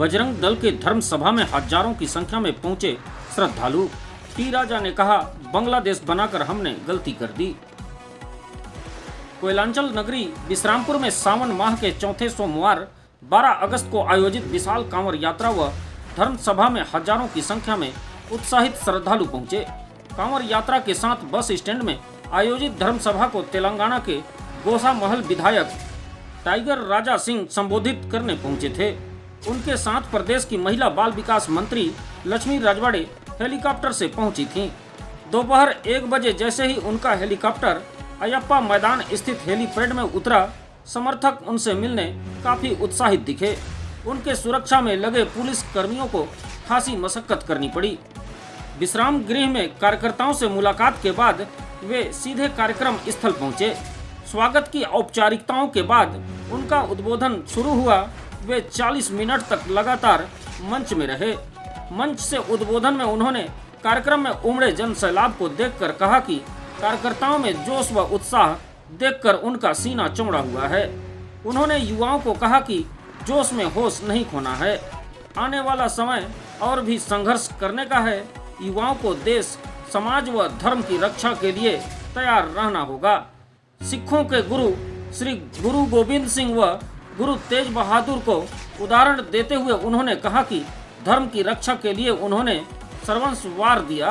बजरंग दल के धर्म सभा में हजारों की संख्या में पहुंचे श्रद्धालु। टी राजा ने कहा, बांग्लादेश बनाकर हमने गलती कर दी। कोयलांचल नगरी विश्रामपुर में सावन माह के चौथे सोमवार 12 अगस्त को आयोजित विशाल कांवड़ यात्रा व धर्म सभा में हजारों की संख्या में उत्साहित श्रद्धालु पहुंचे। कांवड़ यात्रा के साथ बस स्टैंड में आयोजित धर्म सभा को तेलंगाना के गोसा महल विधायक टाइगर राजा सिंह संबोधित करने पहुंचे थे। उनके साथ प्रदेश की महिला बाल विकास मंत्री लक्ष्मी राजवाड़े हेलीकॉप्टर से पहुंची थीं। दोपहर 1 बजे जैसे ही उनका हेलीकॉप्टर अयप्पा मैदान स्थित हेलीपैड में उतरा, समर्थक उनसे मिलने काफी उत्साहित दिखे। उनके सुरक्षा में लगे पुलिस कर्मियों को खासी मशक्कत करनी पड़ी। विश्राम गृह में कार्यकर्ताओं से मुलाकात के बाद वे सीधे कार्यक्रम स्थल पहुंचे। स्वागत की औपचारिकताओं के बाद उनका उद्बोधन शुरू हुआ। वे 40 मिनट तक लगातार मंच में रहे। मंच से उद्बोधन में उन्होंने कार्यक्रम में उमड़े जन सैलाब को देखकर कहा कि कार्यकर्ताओं में जोश व उत्साह देखकर उनका सीना चौड़ा हुआ है। उन्होंने युवाओं को कहा कि जोश में होश नहीं खोना है, आने वाला समय और भी संघर्ष करने का है। युवाओं को देश, समाज व धर्म की रक्षा के लिए तैयार रहना होगा। सिखों के गुरु श्री गुरु गोविंद सिंह व गुरु तेज बहादुर को उदाहरण देते हुए उन्होंने कहा कि धर्म की रक्षा के लिए उन्होंने सर्वस्व वार दिया।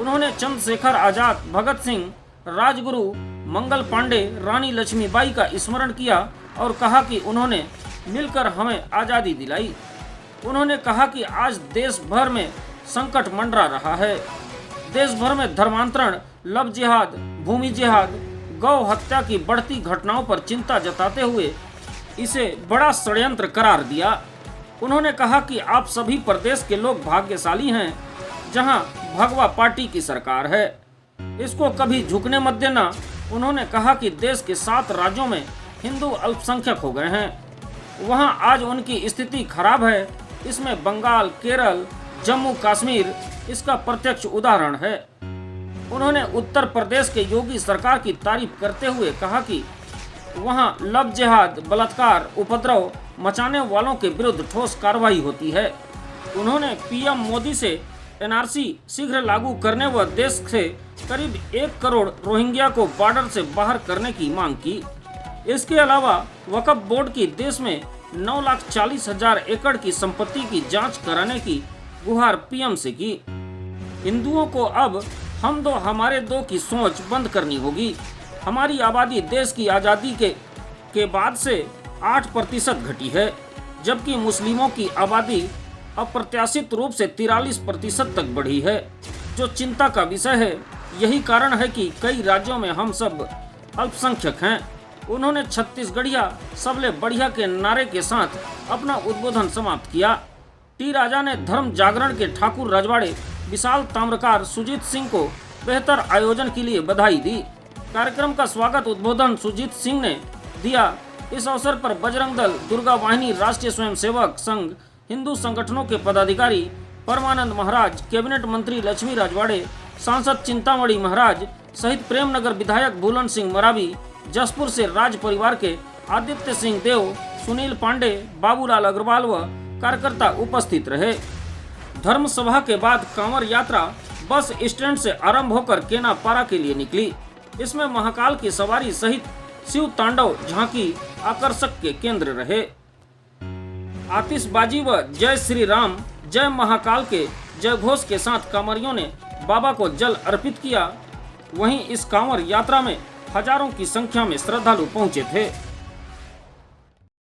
उन्होंने चंद्रशेखर आजाद, भगत सिंह, राजगुरु, मंगल पांडे, रानी लक्ष्मीबाई का स्मरण किया और कहा कि उन्होंने मिलकर हमें आज़ादी दिलाई। उन्होंने कहा कि आज देश भर में संकट मंडरा रहा है। देश भर में धर्मांतरण, लव जिहाद, भूमि जिहाद, गौ हत्या की बढ़ती घटनाओं पर चिंता जताते हुए इसे बड़ा षड्यंत्र करार दिया। उन्होंने कहा कि आप सभी प्रदेश के लोग भाग्यशाली हैं जहां भगवा पार्टी की सरकार है, इसको कभी झुकने मत देना। उन्होंने कहा कि देश के 7 राज्यों में हिंदू अल्पसंख्यक हो गए हैं, वहां आज उनकी स्थिति खराब है। इसमें बंगाल, केरल, जम्मू कश्मीर इसका प्रत्यक्ष उदाहरण है। उन्होंने उत्तर प्रदेश के योगी सरकार की तारीफ करते हुए कहा कि वहां लव जिहाद, बलात्कार, उपद्रव मचाने वालों के विरुद्ध ठोस कार्रवाई होती है। उन्होंने पीएम मोदी से एनआरसी शीघ्र लागू करने व देश से करीब 1 करोड़ रोहिंग्या को बॉर्डर से बाहर करने की मांग की। इसके अलावा वक्फ बोर्ड की देश में 9,40,000 एकड़ की संपत्ति की जांच कराने की गुहार पीएम से की। हिंदुओं को अब हम दो हमारे दो की सोच बंद करनी होगी। हमारी आबादी देश की आज़ादी के बाद से 8% घटी है, जबकि मुस्लिमों की आबादी अप्रत्याशित रूप से 43% तक बढ़ी है, जो चिंता का विषय है। यही कारण है कि कई राज्यों में हम सब अल्पसंख्यक हैं। उन्होंने छत्तीसगढ़िया सबले बढ़िया के नारे के साथ अपना उद्बोधन समाप्त किया। टी राजा ने धर्म जागरण के ठाकुर रजवाड़े विशाल ताम्रकार सुजीत सिंह को बेहतर आयोजन के लिए बधाई दी। कार्यक्रम का स्वागत उद्बोधन सुजीत सिंह ने दिया। इस अवसर पर बजरंग दल, दुर्गा वाहिनी, राष्ट्रीय स्वयंसेवक संघ, हिंदू संगठनों के पदाधिकारी, परमानंद महाराज, कैबिनेट मंत्री लक्ष्मी राजवाड़े, सांसद चिंतामणि महाराज सहित प्रेमनगर विधायक भूलन सिंह मरावी, जसपुर से राज परिवार के आदित्य सिंह देव, सुनील पांडे, बाबूलाल अग्रवाल व कार्यकर्ता उपस्थित रहे। धर्म सभा के बाद कांवड़ यात्रा बस स्टैंड से आरंभ होकर केनापारा के लिए निकली। इसमें महाकाल की सवारी सहित शिव तांडव झांकी आकर्षक के केंद्र रहे। आतिशबाजी व जय श्री राम, जय महाकाल के जय घोष के साथ कांवड़ियों ने बाबा को जल अर्पित किया। वहीं इस कांवड़ यात्रा में हजारों की संख्या में श्रद्धालु पहुंचे थे।